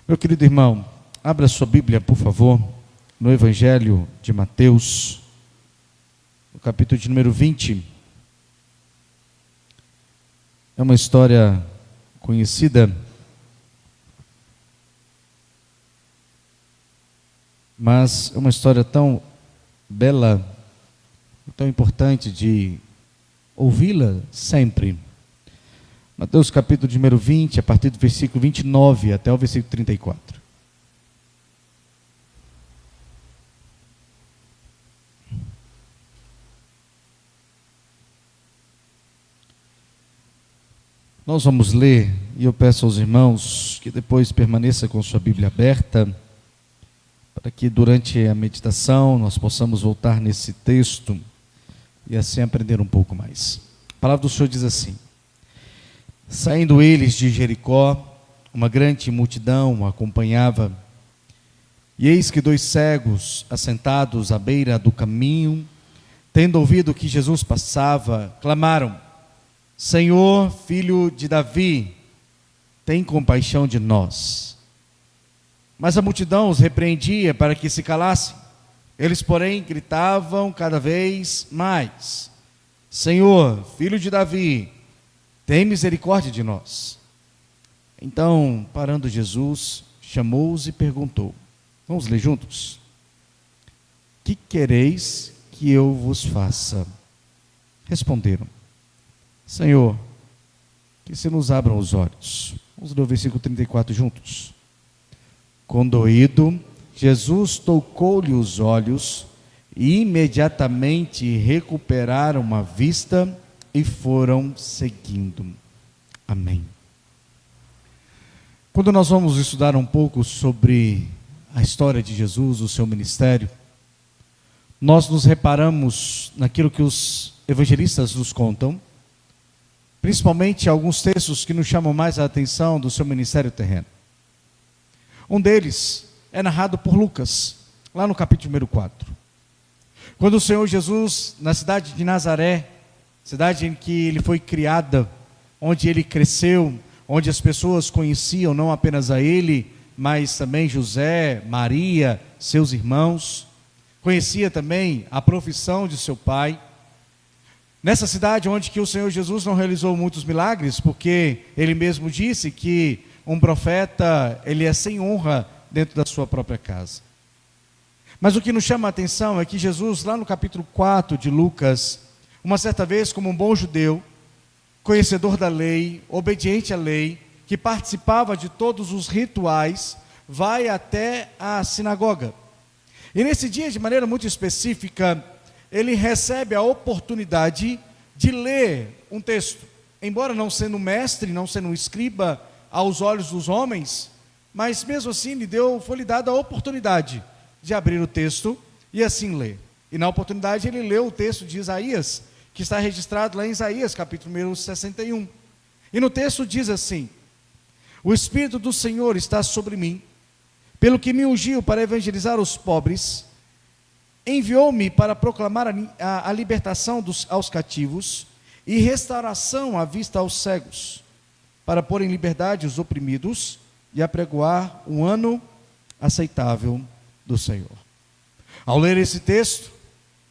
Meu querido irmão, abra sua Bíblia, por favor, no Evangelho de Mateus, no capítulo de número 20. É uma história conhecida, mas é uma história tão bela, tão importante de ouvi-la sempre. Mateus capítulo de número 20, a partir do versículo 29 até o versículo 34. Nós vamos ler, e eu peço aos irmãos que depois permaneça com sua Bíblia aberta, para que durante a meditação nós possamos voltar nesse texto e assim aprender um pouco mais. A palavra do Senhor diz assim: saindo eles de Jericó, uma grande multidão o acompanhava, e eis que 2 cegos, assentados à beira do caminho, tendo ouvido que Jesus passava, clamaram: Senhor, filho de Davi, tem compaixão de nós. Mas a multidão os repreendia para que se calassem. Eles, porém, gritavam cada vez mais: Senhor, filho de Davi, tem misericórdia de nós. Então, parando Jesus, chamou-os e perguntou. Vamos ler juntos? Que quereis que eu vos faça? Responderam: Senhor, que se nos abram os olhos. Vamos ler o versículo 34 juntos. Condoído, Jesus tocou-lhe os olhos e imediatamente recuperaram a vista e foram seguindo. Amém. Quando nós vamos estudar um pouco sobre a história de Jesus, o seu ministério, nós nos reparamos naquilo que os evangelistas nos contam, principalmente alguns textos que nos chamam mais a atenção do seu ministério terreno. Um deles é narrado por Lucas, lá no capítulo número 4. Quando o Senhor Jesus, na cidade de Nazaré, cidade em que ele foi criado, onde ele cresceu, onde as pessoas conheciam não apenas a ele, mas também José, Maria, seus irmãos, conhecia também a profissão de seu pai. Nessa cidade onde que o Senhor Jesus não realizou muitos milagres, porque ele mesmo disse que um profeta, ele é sem honra dentro da sua própria casa. Mas o que nos chama a atenção é que Jesus, lá no capítulo 4 de Lucas, uma certa vez, como um bom judeu, conhecedor da lei, obediente à lei, que participava de todos os rituais, vai até a sinagoga. E nesse dia, de maneira muito específica, ele recebe a oportunidade de ler um texto. Embora não sendo mestre, não sendo um escriba aos olhos dos homens, mas mesmo assim foi-lhe dada a oportunidade de abrir o texto e assim ler. E na oportunidade ele leu o texto de Isaías, que está registrado lá em Isaías, capítulo número 61. E no texto diz assim: o Espírito do Senhor está sobre mim, pelo que me ungiu para evangelizar os pobres, enviou-me para proclamar a libertação aos cativos e restauração à vista aos cegos, para pôr em liberdade os oprimidos e apregoar um ano aceitável do Senhor. Ao ler esse texto,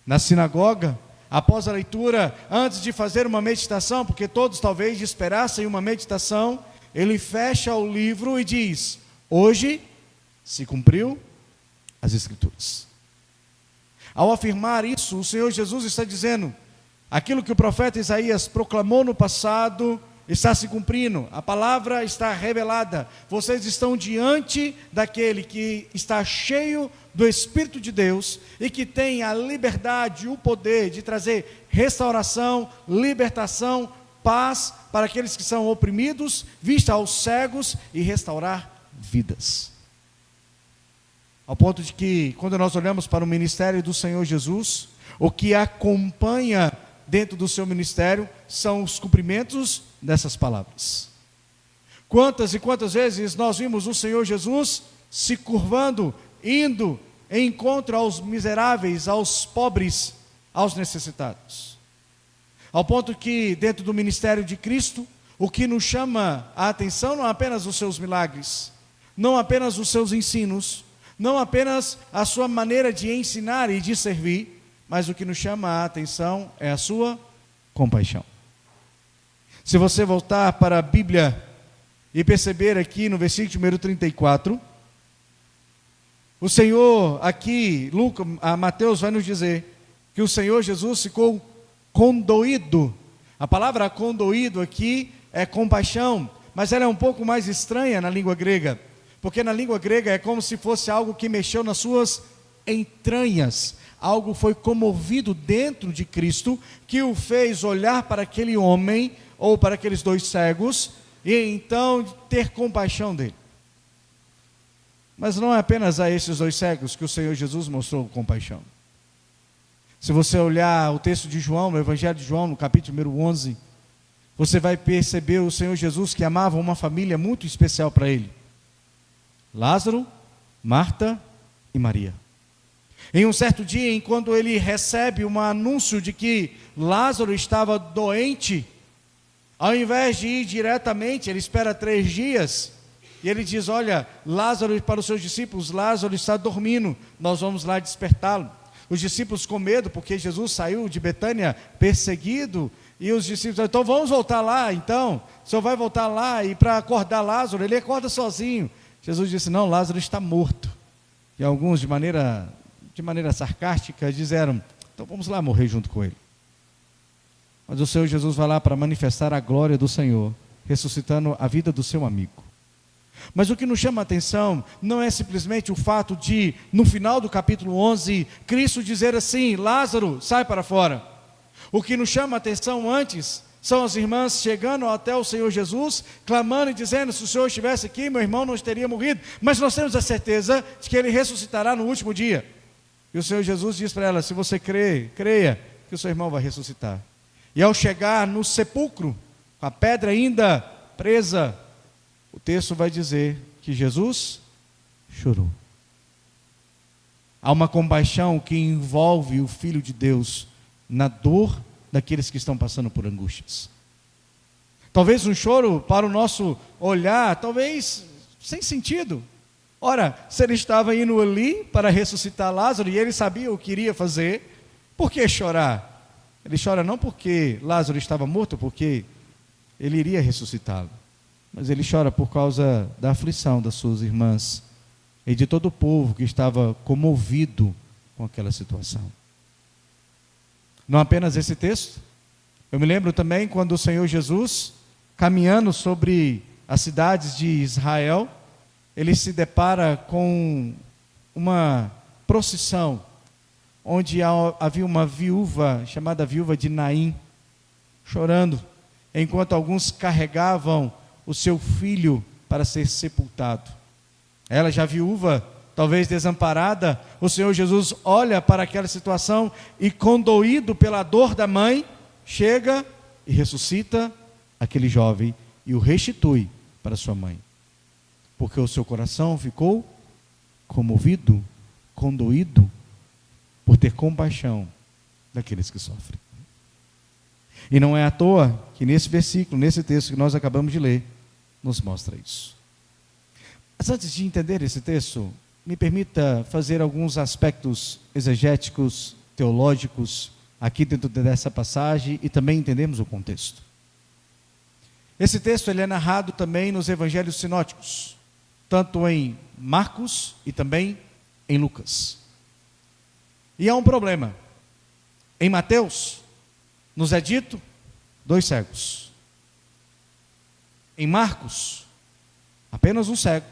na sinagoga, após a leitura, antes de fazer uma meditação, porque todos talvez esperassem uma meditação, ele fecha o livro e diz: hoje se cumpriu as Escrituras. Ao afirmar isso, o Senhor Jesus está dizendo: aquilo que o profeta Isaías proclamou no passado está se cumprindo, a palavra está revelada, vocês estão diante daquele que está cheio do Espírito de Deus e que tem a liberdade, o poder de trazer restauração, libertação, paz para aqueles que são oprimidos, vista aos cegos e restaurar vidas. Ao ponto de que, quando nós olhamos para o ministério do Senhor Jesus, o que acompanha dentro do seu ministério são os cumprimentos dessas palavras. Quantas e quantas vezes nós vimos o Senhor Jesus se curvando, indo em encontro aos miseráveis, aos pobres, aos necessitados. Ao ponto que, dentro do ministério de Cristo, o que nos chama a atenção não é apenas os seus milagres, não apenas os seus ensinos, não apenas a sua maneira de ensinar e de servir, mas o que nos chama a atenção é a sua compaixão. Se você voltar para a Bíblia e perceber aqui no versículo número 34, o Senhor aqui, Mateus vai nos dizer que o Senhor Jesus ficou condoído. A palavra condoído aqui é compaixão, mas ela é um pouco mais estranha na língua grega, porque na língua grega é como se fosse algo que mexeu nas suas entranhas. Algo foi comovido dentro de Cristo, que o fez olhar para aquele homem, ou para aqueles dois cegos, e então ter compaixão dele. Mas não é apenas a esses dois cegos que o Senhor Jesus mostrou compaixão. Se você olhar o texto de João, no Evangelho de João, no capítulo número 11, você vai perceber o Senhor Jesus que amava uma família muito especial para ele: Lázaro, Marta e Maria. Em um certo dia, enquanto ele recebe um anúncio de que Lázaro estava doente, ao invés de ir diretamente, ele espera 3 dias, e ele diz: olha, Lázaro, para os seus discípulos, Lázaro está dormindo, nós vamos lá despertá-lo. Os discípulos com medo, porque Jesus saiu de Betânia perseguido, e os discípulos, então vamos voltar lá, então, o senhor vai voltar lá, e para acordar Lázaro, ele acorda sozinho. Jesus disse: não, Lázaro está morto. E alguns, de maneira sarcástica, disseram: então vamos lá morrer junto com ele. Mas o Senhor Jesus vai lá para manifestar a glória do Senhor, ressuscitando a vida do seu amigo. Mas o que nos chama a atenção não é simplesmente o fato de, no final do capítulo 11, Cristo dizer assim: Lázaro, sai para fora. O que nos chama a atenção antes são as irmãs chegando até o Senhor Jesus, clamando e dizendo: se o Senhor estivesse aqui, meu irmão não teria morrido. Mas nós temos a certeza de que ele ressuscitará no último dia. E o Senhor Jesus diz para ela: se você creia que o seu irmão vai ressuscitar. E ao chegar no sepulcro, com a pedra ainda presa, o texto vai dizer que Jesus chorou. Há uma compaixão que envolve o Filho de Deus na dor daqueles que estão passando por angústias. Talvez um choro para o nosso olhar, talvez sem sentido. Ora, se ele estava indo ali para ressuscitar Lázaro e ele sabia o que iria fazer, por que chorar? Ele chora não porque Lázaro estava morto, porque ele iria ressuscitá-lo, mas ele chora por causa da aflição das suas irmãs e de todo o povo que estava comovido com aquela situação. Não apenas esse texto, eu me lembro também quando o Senhor Jesus, caminhando sobre as cidades de Israel, ele se depara com uma procissão, onde havia uma viúva, chamada viúva de Naim, chorando, enquanto alguns carregavam o seu filho para ser sepultado. Ela já viúva, talvez desamparada, o Senhor Jesus olha para aquela situação e, condoído pela dor da mãe, chega e ressuscita aquele jovem e o restitui para sua mãe, porque o seu coração ficou comovido, condoído, por ter compaixão daqueles que sofrem. E não é à toa que nesse versículo, nesse texto que nós acabamos de ler, nos mostra isso. Mas antes de entender esse texto, me permita fazer alguns aspectos exegéticos, teológicos, aqui dentro dessa passagem e também entendermos o contexto. Esse texto ele é narrado também nos evangelhos sinóticos, tanto em Marcos e também em Lucas. E há um problema. Em Mateus, nos é dito 2 cegos. Em Marcos, apenas um cego.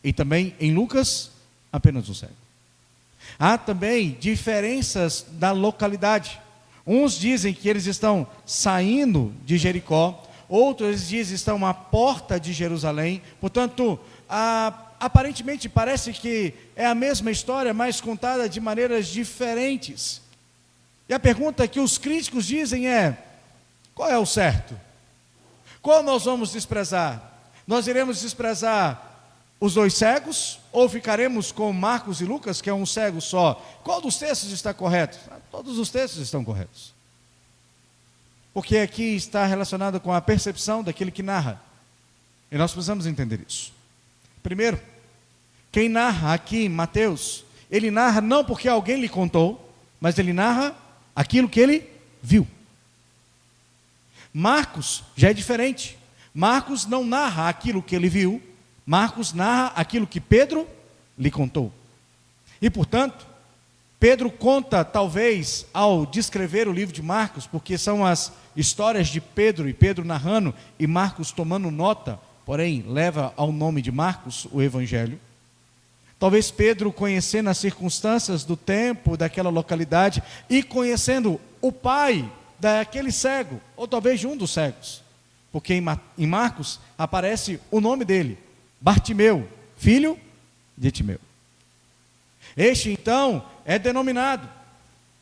E também em Lucas, apenas um cego. Há também diferenças da localidade. Uns dizem que eles estão saindo de Jericó, outros dizem que estão à porta de Jerusalém. Portanto, aparentemente parece que é a mesma história, mas contada de maneiras diferentes. E a pergunta que os críticos dizem é: qual é o certo? Qual nós vamos desprezar? Nós iremos desprezar os 2 cegos, ou ficaremos com Marcos e Lucas, que é um cego só? Qual dos textos está correto? Todos os textos estão corretos, porque aqui está relacionado com a percepção daquele que narra, e nós precisamos entender isso. Primeiro, quem narra aqui, Mateus, ele narra não porque alguém lhe contou, mas ele narra aquilo que ele viu. Marcos já é diferente. Marcos não narra aquilo que ele viu, Marcos narra aquilo que Pedro lhe contou. E, portanto, Pedro conta, talvez, ao descrever o livro de Marcos, porque são as histórias de Pedro, e Pedro narrando, e Marcos tomando nota, porém, leva ao nome de Marcos o Evangelho. Talvez Pedro, conhecendo as circunstâncias do tempo, daquela localidade, e conhecendo o pai daquele cego, ou talvez de um dos cegos, porque em Marcos aparece o nome dele, Bartimeu, filho de Timeu. Este então é denominado.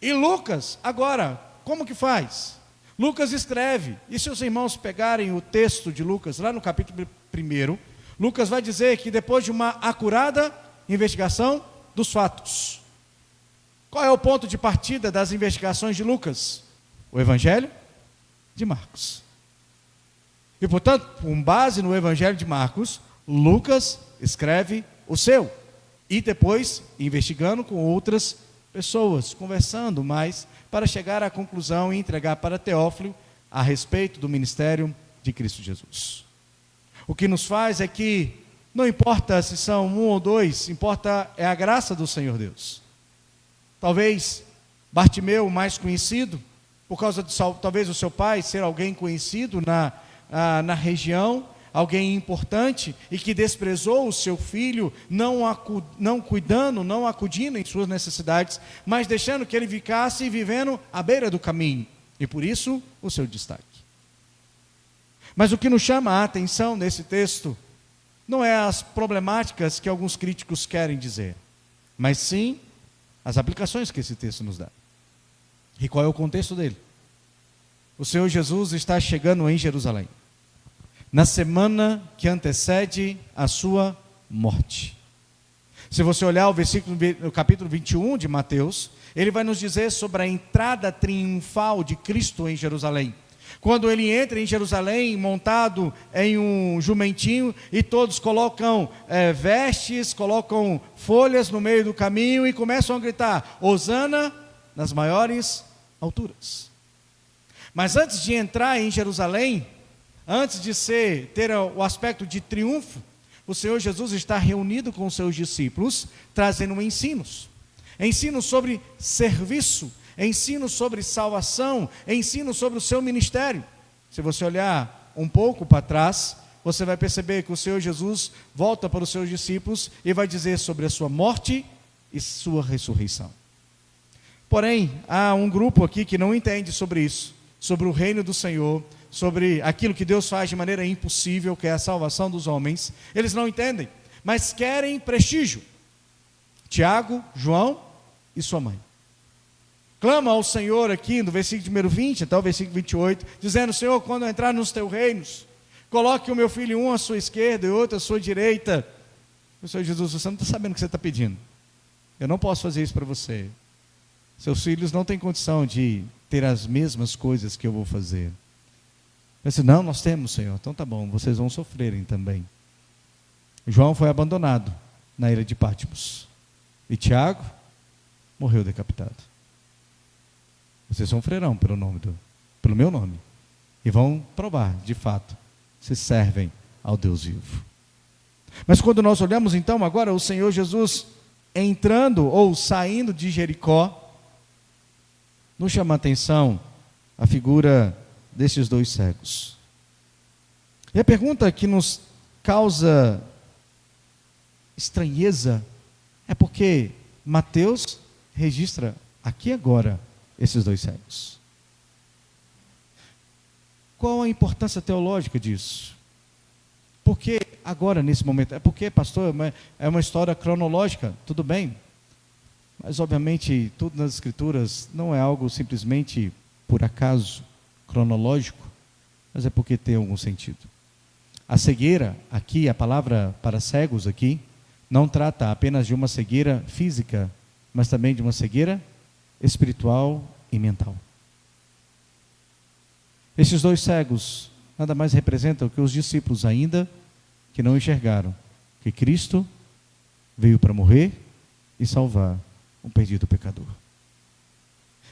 E Lucas, agora, como que faz? Lucas escreve, e se os irmãos pegarem o texto de Lucas, lá no capítulo 1, Lucas vai dizer que depois de uma acurada investigação dos fatos. Qual é o ponto de partida das investigações de Lucas? O Evangelho de Marcos. E, portanto, com base no Evangelho de Marcos, Lucas escreve o seu. E depois, investigando com outras pessoas, conversando mais, para chegar à conclusão e entregar para Teófilo a respeito do ministério de Cristo Jesus. O que nos faz é que, não importa se são um ou dois, importa é a graça do Senhor Deus. Talvez Bartimeu, mais conhecido, por causa de talvez o seu pai ser alguém conhecido na região, alguém importante, e que desprezou o seu filho, não cuidando, não acudindo em suas necessidades, mas deixando que ele ficasse vivendo à beira do caminho, e por isso o seu destaque. Mas o que nos chama a atenção nesse texto, não é as problemáticas que alguns críticos querem dizer, mas sim as aplicações que esse texto nos dá. E qual é o contexto dele? O Senhor Jesus está chegando em Jerusalém, na semana que antecede a sua morte. Se você olhar o capítulo 21 de Mateus, ele vai nos dizer sobre a entrada triunfal de Cristo em Jerusalém. Quando ele entra em Jerusalém, montado em um jumentinho, e todos colocam vestes, colocam folhas no meio do caminho e começam a gritar: Hosana nas maiores alturas. Mas antes de entrar em Jerusalém, antes de ter o aspecto de triunfo, o Senhor Jesus está reunido com os seus discípulos, trazendo ensinos sobre serviço, ensino sobre salvação, ensino sobre o seu ministério. Se você olhar um pouco para trás, você vai perceber que o Senhor Jesus volta para os seus discípulos e vai dizer sobre a sua morte e sua ressurreição. Porém, há um grupo aqui que não entende sobre isso, sobre o reino do Senhor, sobre aquilo que Deus faz de maneira impossível, que é a salvação dos homens. Eles não entendem, mas querem prestígio. Tiago, João e sua mãe clama ao Senhor aqui no versículo número 20 até o versículo 28, dizendo: Senhor, quando eu entrar nos teus reinos, coloque o meu filho um à sua esquerda e outro à sua direita. O Senhor Jesus, você não está sabendo o que você está pedindo. Eu não posso fazer isso para você. Seus filhos não têm condição de ter as mesmas coisas que eu vou fazer. Eu disse: não, nós temos, Senhor. Então tá bom, vocês vão sofrerem também. João foi abandonado na ilha de Patmos. E Tiago morreu decapitado. Vocês sofrerão pelo meu nome. E vão provar, de fato, se servem ao Deus vivo. Mas quando nós olhamos então agora o Senhor Jesus entrando ou saindo de Jericó, nos chama a atenção a figura desses dois cegos. E a pergunta que nos causa estranheza é porque Mateus registra aqui agora esses dois cegos. Qual a importância teológica disso? Por que agora, nesse momento? É porque, pastor, é uma história cronológica, tudo bem. Mas, obviamente, tudo nas Escrituras não é algo simplesmente por acaso, cronológico, mas é porque tem algum sentido. A cegueira, aqui, a palavra para cegos aqui, não trata apenas de uma cegueira física, mas também de uma cegueira espiritual e mental. Esses dois cegos nada mais representam que os discípulos ainda que não enxergaram Porque Cristo veio para morrer e salvar um perdido pecador.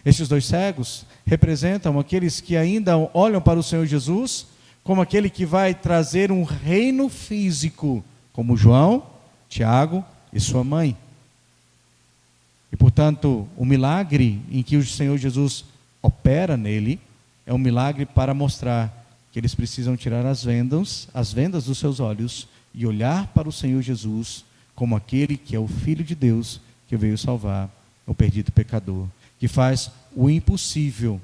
Estes dois cegos representam aqueles que ainda olham para o Senhor Jesus como aquele que vai trazer um reino físico, como João, Tiago e sua mãe. E, portanto, o milagre em que o Senhor Jesus opera nele é um milagre para mostrar que eles precisam tirar as vendas dos seus olhos e olhar para o Senhor Jesus como aquele que é o Filho de Deus que veio salvar o perdido pecador, que faz o impossível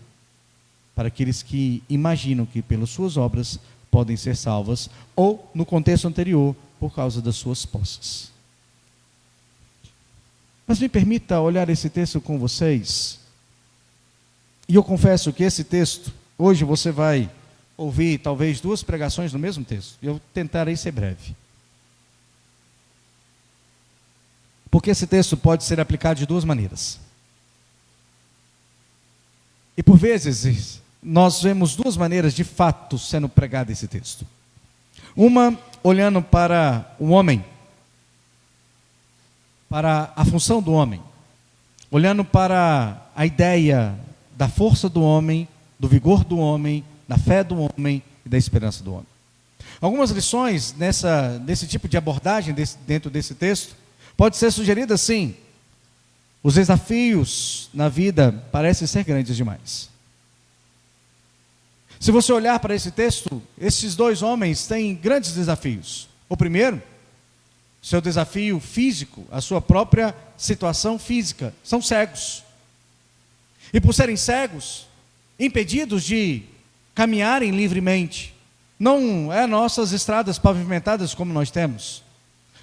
para aqueles que imaginam que pelas suas obras podem ser salvas, ou, no contexto anterior, por causa das suas posses. Mas me permita olhar esse texto com vocês, e eu confesso que esse texto, hoje você vai ouvir talvez 2 pregações no mesmo texto, e eu tentarei ser breve. Porque esse texto pode ser aplicado de 2 maneiras. E por vezes, nós vemos 2 maneiras de fato sendo pregado esse texto. Uma, olhando para o homem, para a função do homem, olhando para a ideia da força do homem, do vigor do homem, da fé do homem e da esperança do homem. Algumas lições nesse tipo de abordagem dentro desse texto pode ser sugerida assim: os desafios na vida parecem ser grandes demais. Se você olhar para esse texto, esses 2 homens têm grandes desafios. O primeiro, seu desafio físico, a sua própria situação física, são cegos. E por serem cegos, impedidos de caminharem livremente, não é nossas estradas pavimentadas como nós temos.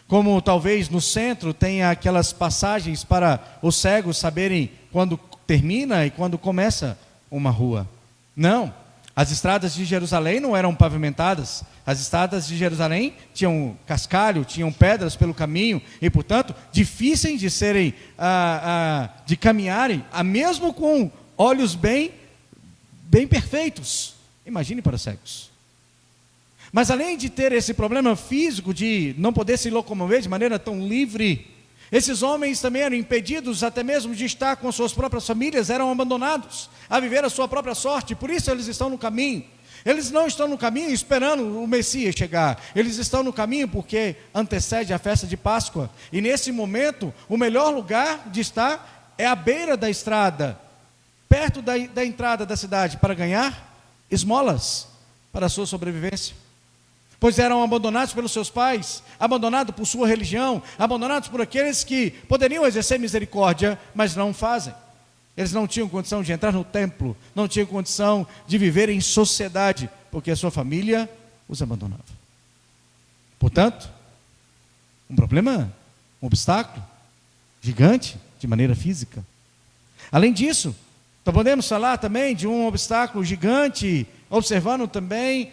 Como talvez no centro tenha aquelas passagens para os cegos saberem quando termina e quando começa uma rua. Não, as estradas de Jerusalém não eram pavimentadas. As estradas de Jerusalém tinham cascalho, tinham pedras pelo caminho e, portanto, difíceis de serem, de caminharem, mesmo com olhos bem perfeitos. Imagine para cegos. Mas além de ter esse problema físico de não poder se locomover de maneira tão livre, esses homens também eram impedidos até mesmo de estar com suas próprias famílias, eram abandonados a viver a sua própria sorte, por isso eles estão no caminho. Eles não estão no caminho esperando o Messias chegar, eles estão no caminho porque antecede a festa de Páscoa, e nesse momento, o melhor lugar de estar é à beira da estrada, perto da entrada da cidade, para ganhar esmolas para a sua sobrevivência. Pois eram abandonados pelos seus pais, abandonados por sua religião, abandonados por aqueles que poderiam exercer misericórdia, mas não fazem. Eles não tinham condição de entrar no templo, não tinham condição de viver em sociedade, porque a sua família os abandonava. Portanto, um problema, um obstáculo gigante de maneira física. Além disso, então podemos falar também de um obstáculo gigante, observando também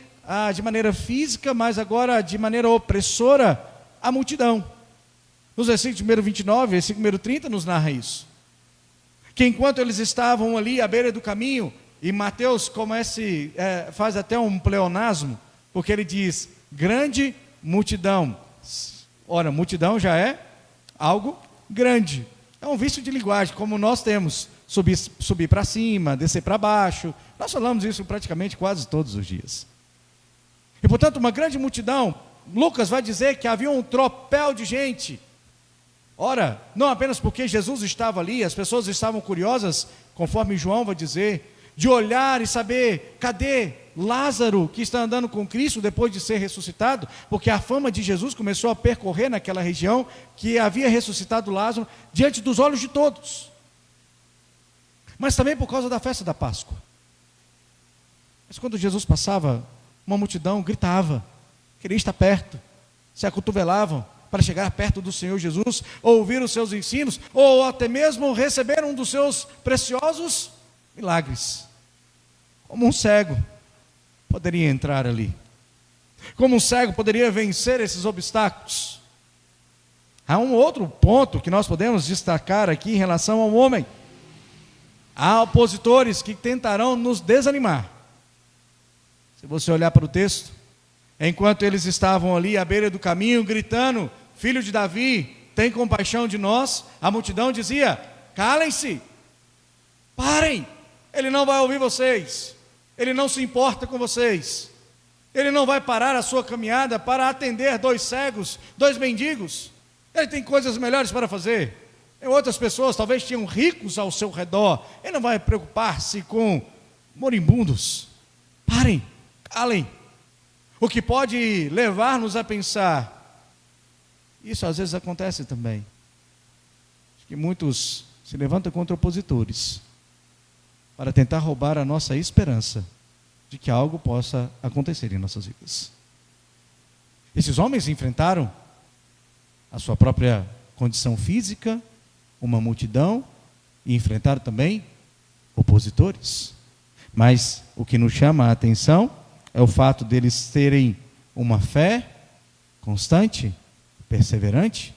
de maneira física, mas agora de maneira opressora, a multidão. Nos versículos número 29, versículo número 30 nos narra isso. Que enquanto eles estavam ali à beira do caminho, e Mateus faz até um pleonasmo, porque ele diz, grande multidão. Ora, multidão já é algo grande. É um vício de linguagem, como nós temos, subir para cima, descer para baixo. Nós falamos isso praticamente quase todos os dias. E portanto, uma grande multidão, Lucas vai dizer que havia um tropel de gente. Ora, não apenas porque Jesus estava ali, as pessoas estavam curiosas, conforme João vai dizer, de olhar e saber, cadê Lázaro que está andando com Cristo depois de ser ressuscitado? Porque a fama de Jesus começou a percorrer naquela região, que havia ressuscitado Lázaro, diante dos olhos de todos. Mas também por causa da festa da Páscoa. Mas quando Jesus passava, uma multidão gritava, queria estar perto, se acotovelavam para chegar perto do Senhor Jesus, ou ouvir os seus ensinos, ou até mesmo receber um dos seus preciosos milagres. Como um cego poderia entrar ali? Como um cego poderia vencer esses obstáculos? Há um outro ponto que nós podemos destacar aqui em relação ao homem. Há opositores que tentarão nos desanimar. Se você olhar para o texto, enquanto eles estavam ali à beira do caminho, gritando, Filho de Davi, tem compaixão de nós, a multidão dizia: calem-se, parem, ele não vai ouvir vocês, ele não se importa com vocês, ele não vai parar a sua caminhada para atender 2 cegos, 2 mendigos, ele tem coisas melhores para fazer. Outras pessoas talvez tinham ricos ao seu redor, ele não vai preocupar-se com moribundos. Parem, calem. O que pode levar-nos a pensar, isso às vezes acontece também, que muitos se levantam contra opositores para tentar roubar a nossa esperança de que algo possa acontecer em nossas vidas. Esses homens enfrentaram a sua própria condição física, uma multidão, e enfrentaram também opositores. Mas o que nos chama a atenção é o fato deles terem uma fé constante, perseverante,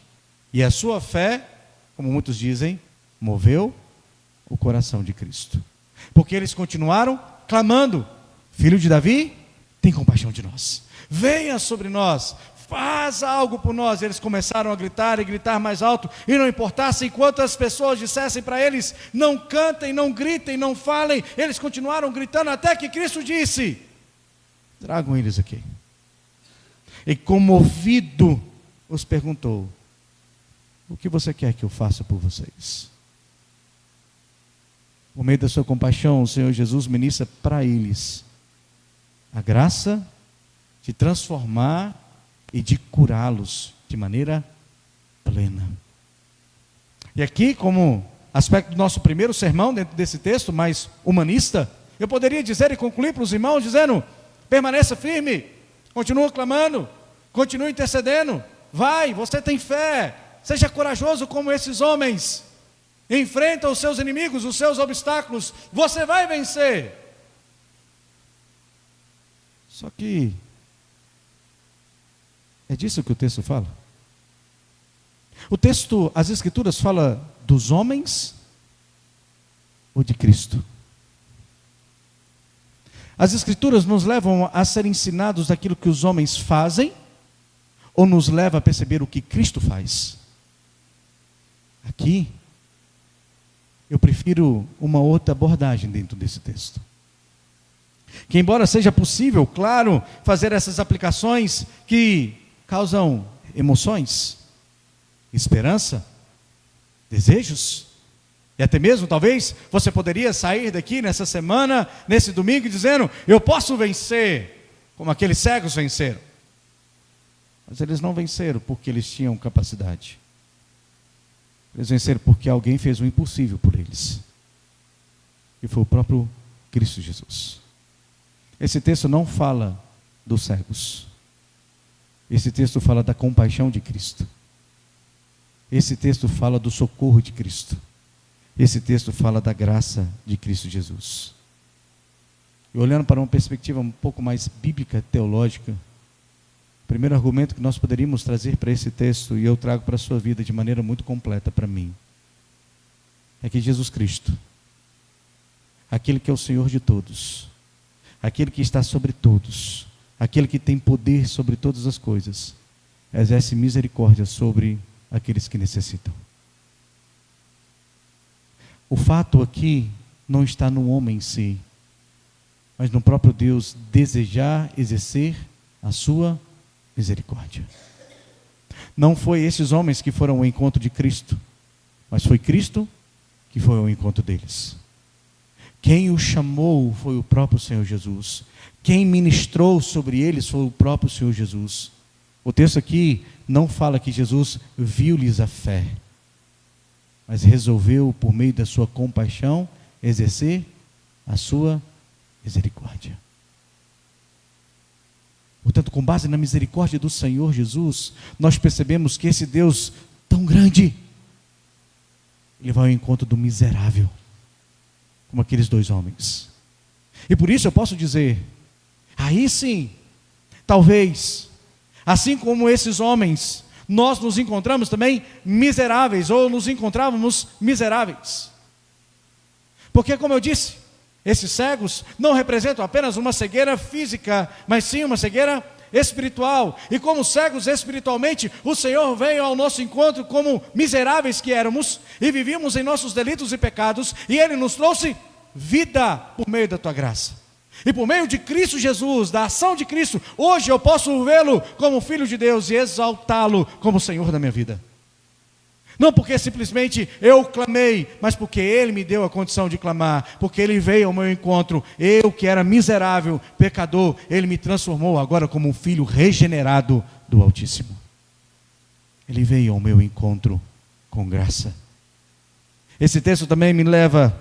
e a sua fé, como muitos dizem, moveu o coração de Cristo. Porque eles continuaram clamando: Filho de Davi, tem compaixão de nós, venha sobre nós, faz algo por nós. Eles começaram a gritar e gritar mais alto, e não importasse enquanto as pessoas dissessem para eles: não cantem, não gritem, não falem, eles continuaram gritando até que Cristo disse: tragam eles aqui. E comovido os perguntou: o que você quer que eu faça por vocês? Por meio da sua compaixão, o Senhor Jesus ministra para eles a graça de transformar e de curá-los de maneira plena. E aqui, como aspecto do nosso primeiro sermão, dentro desse texto mais humanista, eu poderia dizer e concluir para os irmãos dizendo: permaneça firme, continue clamando, continue intercedendo, vai, você tem fé, seja corajoso como esses homens, enfrenta os seus inimigos, os seus obstáculos, você vai vencer. Só que é disso que o texto fala. O texto, as Escrituras fala dos homens ou de Cristo? As Escrituras nos levam a ser ensinados daquilo que os homens fazem, ou nos leva a perceber o que Cristo faz? Aqui, eu prefiro uma outra abordagem dentro desse texto. Que embora seja possível, claro, fazer essas aplicações que causam emoções, esperança, desejos, e até mesmo talvez você poderia sair daqui nessa semana, nesse domingo, dizendo: eu posso vencer, como aqueles cegos venceram. Mas eles não venceram porque eles tinham capacidade. Eles venceram porque alguém fez o impossível por eles, e foi o próprio Cristo Jesus. Esse texto não fala dos cegos. Esse texto fala da compaixão de Cristo. Esse texto fala do socorro de Cristo. Esse texto fala da graça de Cristo Jesus. E olhando para uma perspectiva um pouco mais bíblica, teológica, o primeiro argumento que nós poderíamos trazer para esse texto, e eu trago para a sua vida de maneira muito completa para mim, é que Jesus Cristo, aquele que é o Senhor de todos, aquele que está sobre todos, aquele que tem poder sobre todas as coisas, exerce misericórdia sobre aqueles que necessitam. O fato aqui não está no homem em si, mas no próprio Deus desejar exercer a sua misericórdia. Não foi esses homens que foram ao encontro de Cristo, mas foi Cristo que foi ao encontro deles. Quem o chamou foi o próprio Senhor Jesus. Quem ministrou sobre eles foi o próprio Senhor Jesus. O texto aqui não fala que Jesus viu-lhes a fé, mas resolveu, por meio da sua compaixão, exercer a sua misericórdia. Portanto, com base na misericórdia do Senhor Jesus, nós percebemos que esse Deus tão grande, Ele vai ao encontro do miserável, como aqueles 2 homens. E por isso eu posso dizer, aí sim, talvez, assim como esses homens, nós nos encontramos também miseráveis, ou nos encontrávamos miseráveis. Porque, como eu disse, esses cegos não representam apenas uma cegueira física, mas sim uma cegueira espiritual, e como cegos espiritualmente, o Senhor veio ao nosso encontro como miseráveis que éramos, e vivíamos em nossos delitos e pecados, e Ele nos trouxe vida por meio da tua graça. E por meio de Cristo Jesus, da ação de Cristo, hoje eu posso vê-lo como Filho de Deus e exaltá-lo como Senhor da minha vida. Não porque simplesmente eu clamei, mas porque Ele me deu a condição de clamar, porque Ele veio ao meu encontro. Eu que era miserável, pecador, Ele me transformou agora como um filho regenerado do Altíssimo. Ele veio ao meu encontro com graça. Esse texto também me leva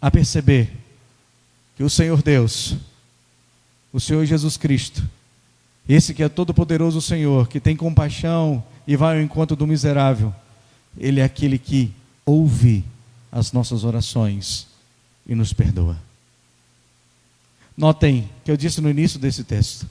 a perceber que o Senhor Deus, o Senhor Jesus Cristo, esse que é todo-poderoso Senhor, que tem compaixão e vai ao encontro do miserável, Ele é aquele que ouve as nossas orações e nos perdoa. Notem que eu disse no início desse texto,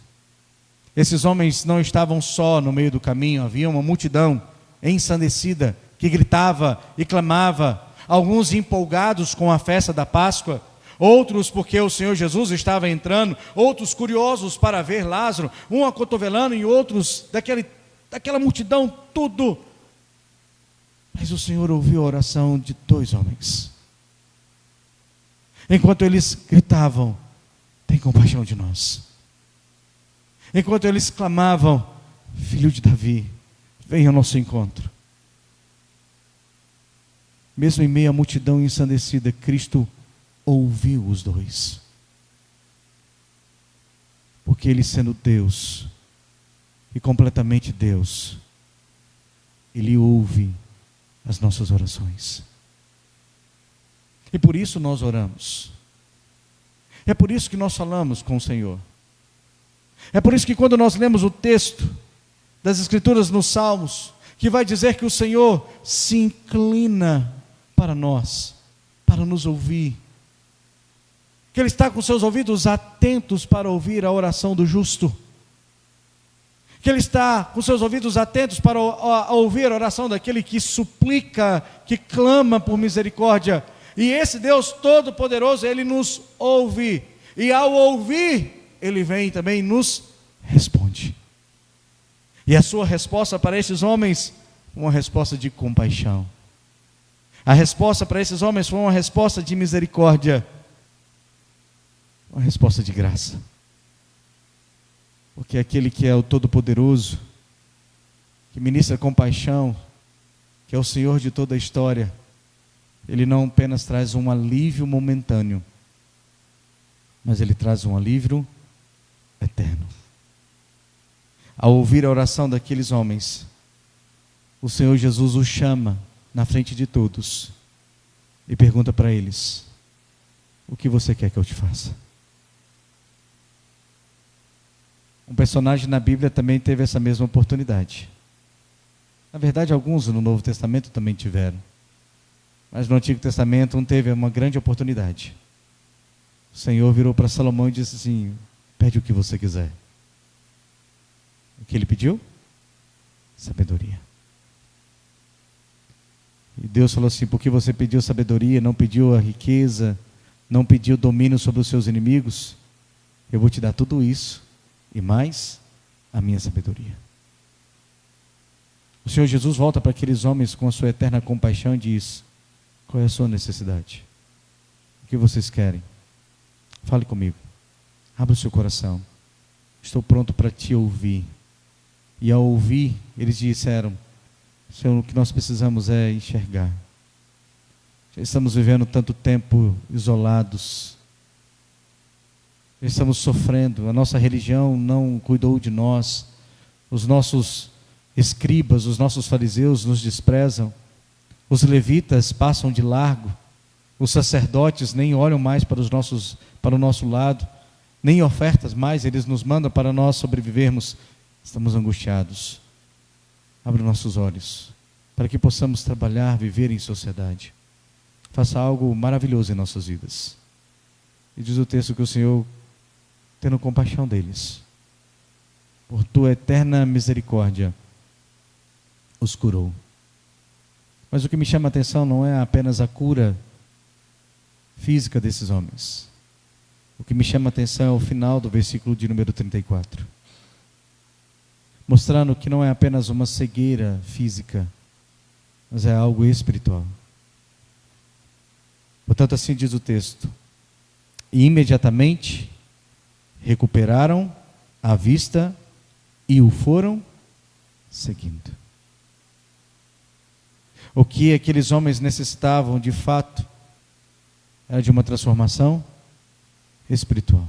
esses homens não estavam só no meio do caminho, havia uma multidão ensandecida, que gritava e clamava, alguns empolgados com a festa da Páscoa, outros porque o Senhor Jesus estava entrando, outros curiosos para ver Lázaro, um acotovelando e outros daquela multidão, tudo. Mas o Senhor ouviu a oração de 2 homens. Enquanto eles gritavam, tem compaixão de nós. Enquanto eles clamavam, Filho de Davi, venha ao nosso encontro. Mesmo em meio à multidão ensandecida, Cristo ouviu os 2. Porque Ele, sendo Deus e completamente Deus, Ele ouve as nossas orações. E por isso nós oramos. É por isso que nós falamos com o Senhor. É por isso que quando nós lemos o texto das Escrituras nos Salmos, que vai dizer que o Senhor se inclina para nós, para nos ouvir, que Ele está com seus ouvidos atentos para ouvir a oração do justo, que Ele está com seus ouvidos atentos para ouvir a oração daquele que suplica, que clama por misericórdia. E esse Deus Todo-Poderoso, Ele nos ouve, e ao ouvir, Ele vem também e nos responde. E a sua resposta para esses homens, uma resposta de compaixão. A resposta para esses homens foi uma resposta de misericórdia, uma resposta de graça. Porque aquele que é o Todo-Poderoso, que ministra compaixão, que é o Senhor de toda a história, Ele não apenas traz um alívio momentâneo, mas Ele traz um alívio eterno. Ao ouvir a oração daqueles homens, o Senhor Jesus os chama na frente de todos e pergunta para eles: o que você quer que eu te faça? Um personagem na Bíblia também teve essa mesma oportunidade. Na verdade, alguns no Novo Testamento também tiveram. Mas no Antigo Testamento um teve uma grande oportunidade. O Senhor virou para Salomão e disse assim: pede o que você quiser. O que ele pediu? Sabedoria. E Deus falou assim: porque você pediu sabedoria, não pediu a riqueza, não pediu domínio sobre os seus inimigos, eu vou te dar tudo isso e mais a minha sabedoria. O Senhor Jesus volta para aqueles homens com a sua eterna compaixão e diz: qual é a sua necessidade? O que vocês querem? Fale comigo. Abra o seu coração. Estou pronto para te ouvir. E ao ouvir, eles disseram: Senhor, o que nós precisamos é enxergar. Já estamos vivendo tanto tempo isolados. Já estamos sofrendo. A nossa religião não cuidou de nós. Os nossos escribas, os nossos fariseus nos desprezam. Os levitas passam de largo. Os sacerdotes nem olham mais para o nosso lado. Nem ofertas mais eles nos mandam para nós sobrevivermos. Estamos angustiados. Abra nossos olhos para que possamos trabalhar, viver em sociedade. Faça algo maravilhoso em nossas vidas. E diz o texto que o Senhor, tendo compaixão deles, por tua eterna misericórdia, os curou. Mas o que me chama a atenção não é apenas a cura física desses homens. O que me chama a atenção é o final do versículo de número 34. mostrando que não é apenas uma cegueira física, mas é algo espiritual. Portanto, assim diz o texto: e imediatamente recuperaram a vista e o foram seguindo. O que aqueles homens necessitavam de fato era de uma transformação espiritual,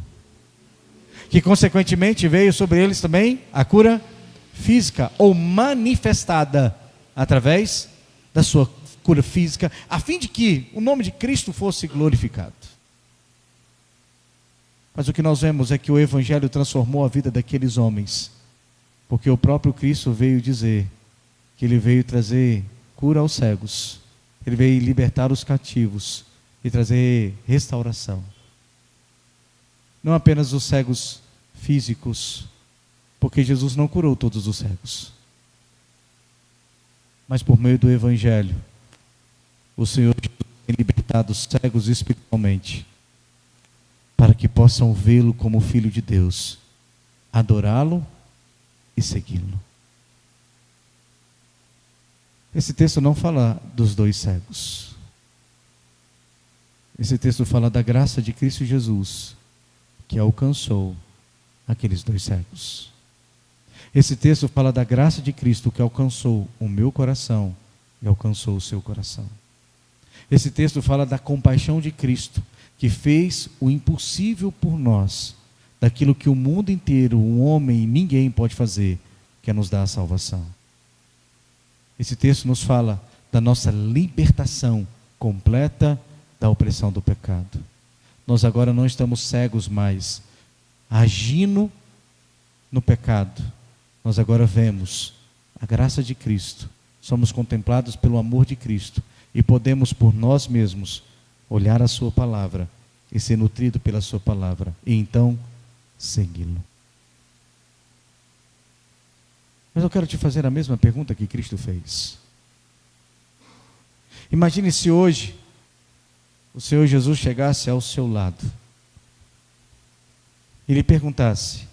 que consequentemente veio sobre eles também a cura física, ou manifestada através da sua cura física, a fim de que o nome de Cristo fosse glorificado. Mas o que nós vemos é que o Evangelho transformou a vida daqueles homens, porque o próprio Cristo veio dizer que Ele veio trazer cura aos cegos, Ele veio libertar os cativos e trazer restauração. Não apenas os cegos físicos, porque Jesus não curou todos os cegos, mas por meio do Evangelho, o Senhor tem libertado os cegos espiritualmente, para que possam vê-lo como Filho de Deus, adorá-lo e segui-lo. Esse texto não fala dos dois cegos. Esse texto fala da graça de Cristo Jesus, que alcançou aqueles dois cegos. Esse texto fala da graça de Cristo, que alcançou o meu coração e alcançou o seu coração. Esse texto fala da compaixão de Cristo, que fez o impossível por nós, daquilo que o mundo inteiro, o homem e ninguém pode fazer, que é nos dar a salvação. Esse texto nos fala da nossa libertação completa da opressão do pecado. Nós agora não estamos cegos mais, agindo no pecado. Nós agora vemos a graça de Cristo, somos contemplados pelo amor de Cristo e podemos por nós mesmos olhar a sua palavra e ser nutrido pela sua palavra e então segui-lo. Mas eu quero te fazer a mesma pergunta que Cristo fez. Imagine se hoje o Senhor Jesus chegasse ao seu lado e lhe perguntasse: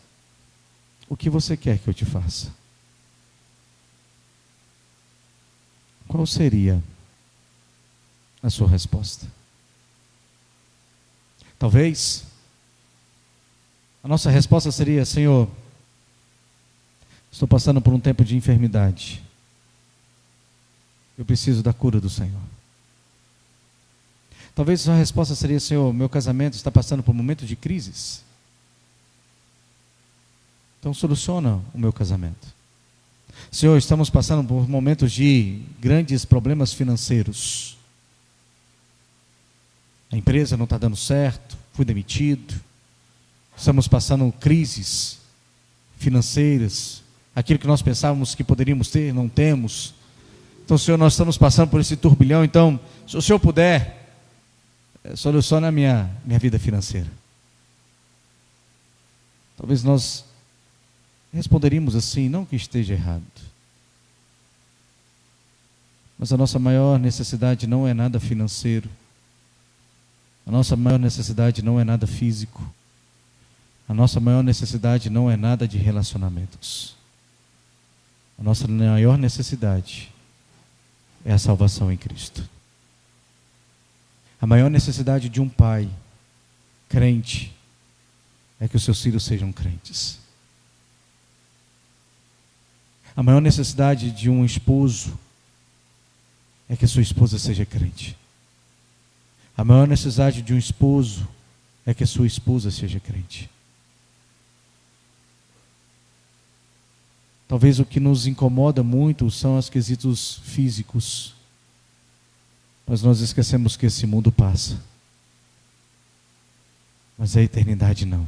o que você quer que eu te faça? Qual seria a sua resposta? Talvez a nossa resposta seria: Senhor, estou passando por um tempo de enfermidade, eu preciso da cura do Senhor. Talvez a sua resposta seria: Senhor, meu casamento está passando por um momento de crises, então soluciona o meu casamento. Senhor, estamos passando por momentos de grandes problemas financeiros, a empresa não está dando certo, fui demitido, estamos passando crises financeiras, aquilo que nós pensávamos que poderíamos ter, não temos. Então, Senhor, nós estamos passando por esse turbilhão, então, se o Senhor puder, soluciona a minha vida financeira. Talvez nós responderíamos assim, não que esteja errado, mas a nossa maior necessidade não é nada financeiro, a nossa maior necessidade não é nada físico, a nossa maior necessidade não é nada de relacionamentos. A nossa maior necessidade é a salvação em Cristo. A maior necessidade de um pai crente é que os seus filhos sejam crentes. A maior necessidade de um esposo é que a sua esposa seja crente. A maior necessidade de um esposo é que a sua esposa seja crente. Talvez o que nos incomoda muito são os quesitos físicos, mas nós esquecemos que esse mundo passa, mas a eternidade não.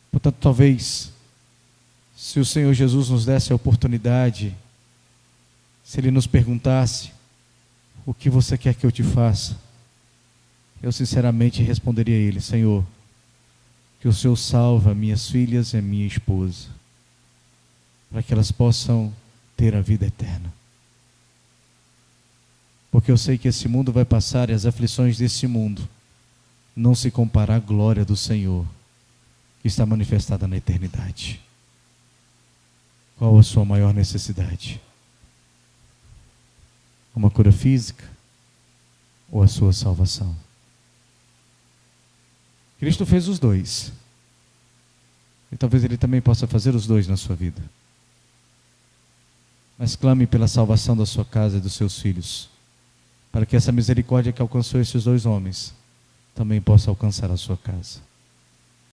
Portanto, talvez, se o Senhor Jesus nos desse a oportunidade, se Ele nos perguntasse: o que você quer que eu te faça? Eu sinceramente responderia a Ele: Senhor, que o Senhor salva minhas filhas e a minha esposa, para que elas possam ter a vida eterna. Porque eu sei que esse mundo vai passar e as aflições desse mundo não se comparam à glória do Senhor, que está manifestada na eternidade. Qual a sua maior necessidade? Uma cura física ou a sua salvação? Cristo fez os dois. E talvez Ele também possa fazer os dois na sua vida. Mas clame pela salvação da sua casa e dos seus filhos, para que essa misericórdia que alcançou esses dois homens também possa alcançar a sua casa.